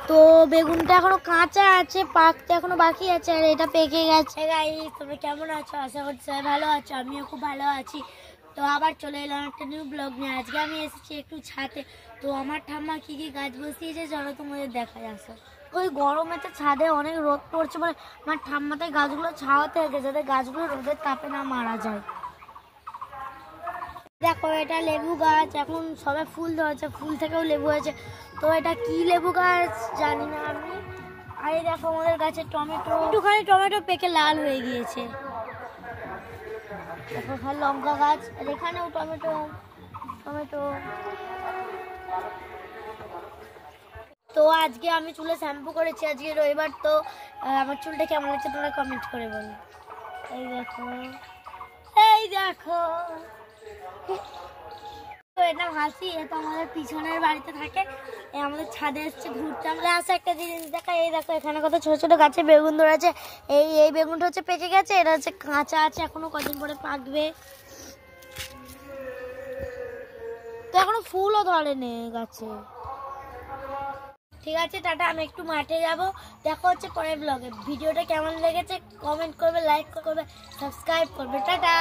তো বেগুনটা এখনো কাঁচা আছে, পাকতে এখনো বাকি আছে, আর এটা পেকে গেছে। গাইস তোমরা কেমন আছো? আশা করছি সবাই ভালো আছো, আমিও খুব ভালো আছি। তো আবার চলে এলাম একটা নিউ ব্লগ নিয়ে। আজকে আমি এসেছি একটু ছাদে। তো আমার ঠাম্মা কি কি গাছ বসিয়েছে চলো তোমাদের দেখা যাচ্ছে। ওই গরমেতে ছাদে অনেক রোদ পড়ছে বলে আমার ঠাম্মাতে গাছগুলো ছাওয়াতে রেখে যাতে গাছগুলো রোদের তাপে না মারা যায়। দেখো এটা লেবু গাছ, এখন সবে ফুল ধরেছে, ফুল থেকেও লেবু হয়েছে। তো এটা কি লেবু গাছ জানি না আমি। আর এই দেখো আমাদের গাছে টমেটো, একটুখানি টমেটো পেকে লাল হয়ে গিয়েছে। দেখো এখানে লঙ্কা গাছ, আর এখানেও টমেটো টমেটো। তো আজকে আমি চুলে শ্যাম্পু করেছি, আজকে রবিবার। তো আমার চুলটা কেমন লাগছে তোমরা কমেন্ট করে বলো। এই দেখো এই দেখো, তো এটা হাসি, এটা আমাদের পিছনের বাড়িতে থাকে, আমাদের ছাদে এসছে ঘুরতে। আমরা আসে একটা জিনিস দেখা, এই দেখো এখানে কত ছোট ছোট গাছে বেগুন ধরেছে। এই বেগুনটা হচ্ছে পেকে গেছে, এটা হচ্ছে কাঁচা আছে, এখনো কদিন পরে পাকবে। তো এখনো ফুলও ধরেনি গাছে। ঠিক আছে টাটা, আমি একটু মাঠে যাব, দেখা হচ্ছে পরের ব্লগে। ভিডিওটা কেমন লেগেছে কমেন্ট করবে, লাইক করবে, সাবস্ক্রাইব করবে। টাটা।